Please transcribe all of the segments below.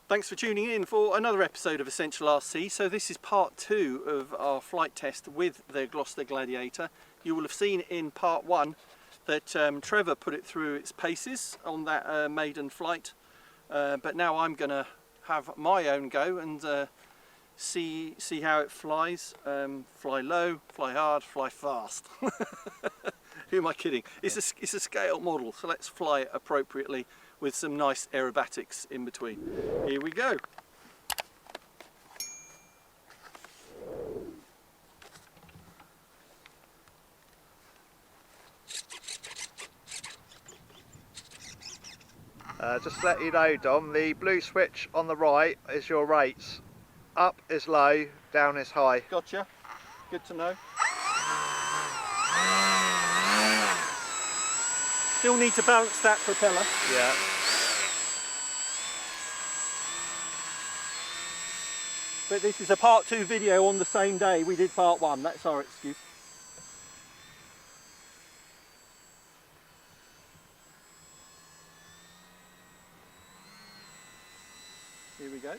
Thanks for tuning in for another episode of Essential RC. So this is part 2 of our flight test with the Gloster Gladiator. You will have seen in part 1 that Trevor put it through its paces on that maiden flight, but now I'm going to have my own go and see how it flies. Fly low, fly hard, fly fast. Who am I kidding? It's a scale model, so let's fly it appropriately with some nice aerobatics in between. Here we go. Just to let you know, Dom, the blue switch on the right is your rates. Up is low, down is high. Gotcha. Good to know. Still need to balance that propeller. Yeah. But this is a part 2 video on the same day we did part 1. That's our excuse. Here we go.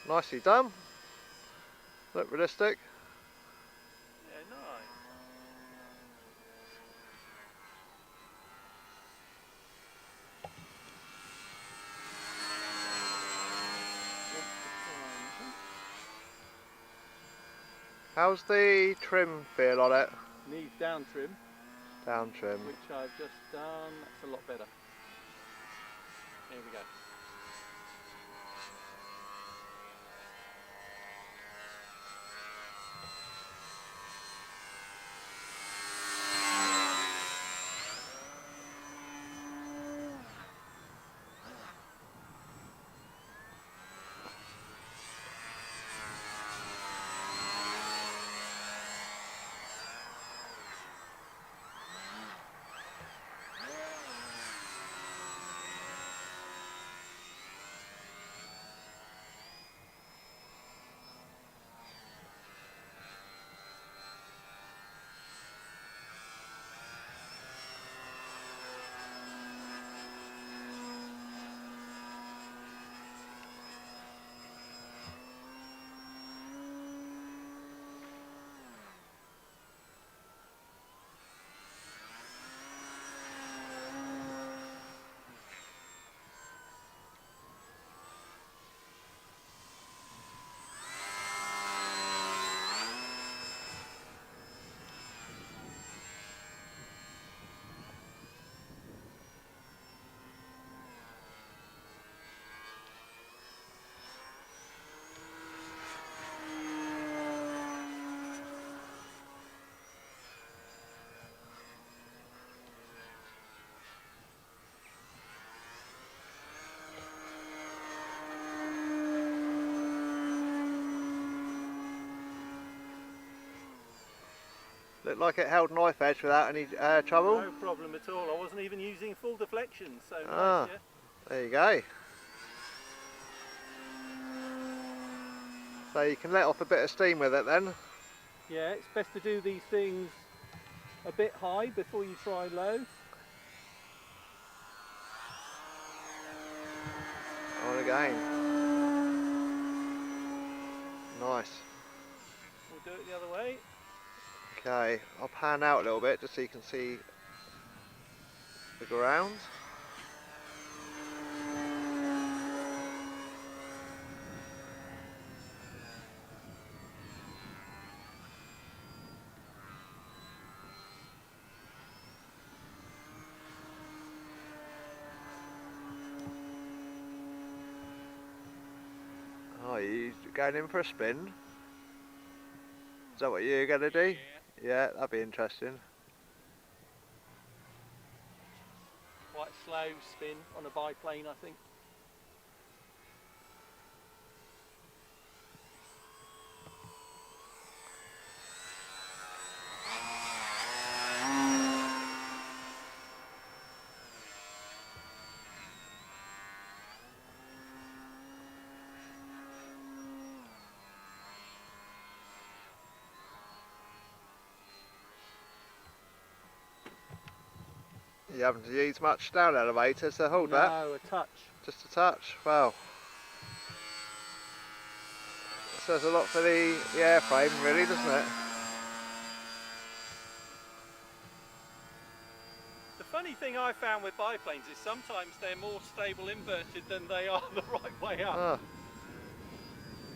Nicely done. Look realistic. Yeah, nice. How's the trim feel on it? Needs down trim. Down trim. Which I've just done. That's a lot better. Here we go. Looked like it held knife edge without any trouble. No problem at all. I wasn't even using full deflection, so Ah, nice, yeah? There you go. So you can let off a bit of steam with it then. Yeah, it's best to do these things a bit high before you try low. On again. Nice. We'll do it the other way. Okay, I'll pan out a little bit just so you can see the ground. Oh, you going in for a spin? Is that what you're going to do? Yeah, that'd be interesting. Quite slow spin on a biplane, I think. You haven't used much down elevator to hold that? No, a touch. Just a touch? Wow. It says a lot for the airframe really, doesn't it? The funny thing I found with biplanes is sometimes they're more stable inverted than they are the right way up. Oh.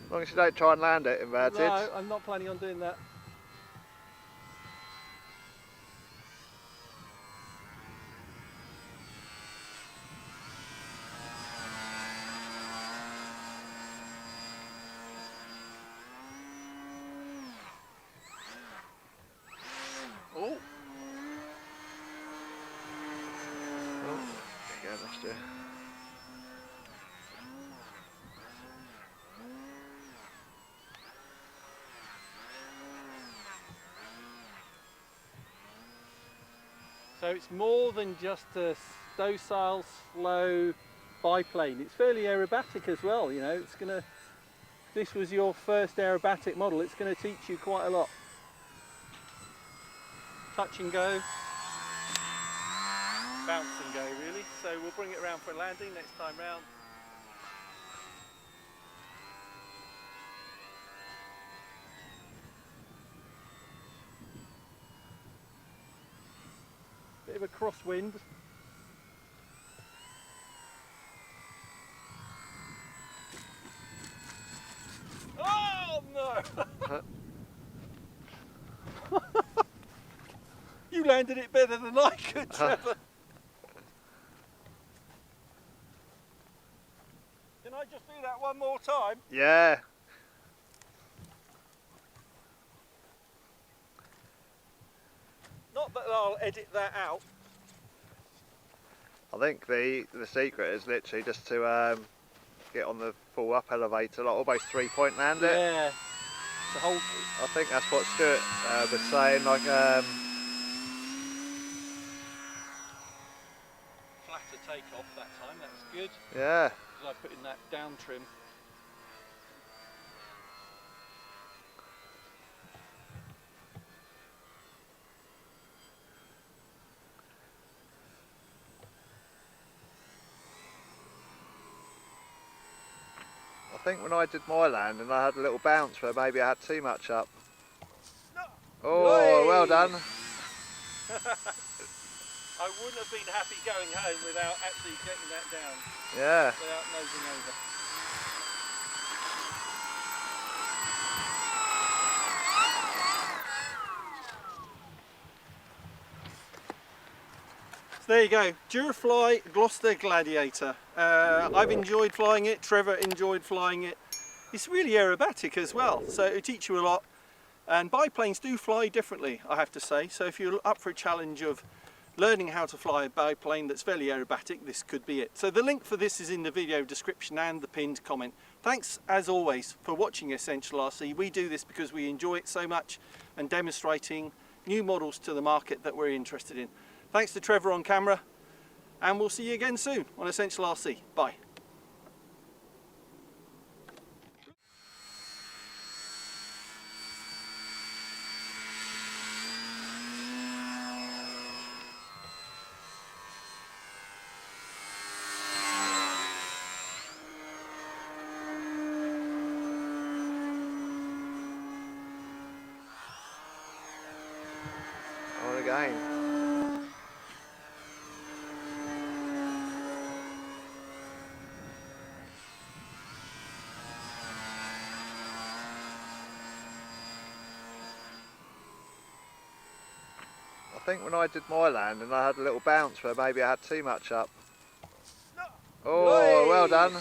As long as you don't try and land it inverted. No, I'm not planning on doing that. Oh. Oh, there you go, lost you. So it's more than just a docile, slow biplane. It's fairly aerobatic as well, you know. It's gonna. This was your first aerobatic model. It's going to teach you quite a lot. Touch and go, bounce and go really. So we'll bring it around for a landing next time round. Bit of a crosswind. Oh no! You landed it better than I could, Trevor. Can I just do that one more time? Yeah. Not that I'll edit that out. I think the secret is literally just to get on the full up elevator, like almost 3-point land it. Yeah. The whole. I think that's what Stuart was saying, like Flatter takeoff that time, that was good. yeah. Because I put in that down trim. I think when I did my landing I had a little bounce where maybe I had too much up. No. Oh, Way. well done. I wouldn't have been happy going home without actually getting that down. Yeah. Without nosing over. So there you go, Durafly Gloster Gladiator. I've enjoyed flying it, Trevor enjoyed flying it. It's really aerobatic as well, so it'll teach you a lot. And biplanes do fly differently, I have to say. So if you're up for a challenge of learning how to fly a biplane that's fairly aerobatic, this could be it. So the link for this is in the video description and the pinned comment. Thanks as always for watching Essential RC. We do this because we enjoy it so much and demonstrating new models to the market that we're interested in. Thanks to Trevor on camera, and we'll see you again soon on Essential RC. Bye. On again. I think when I did my landing I had a little bounce where maybe I had too much up. No. Oh, Way. well done.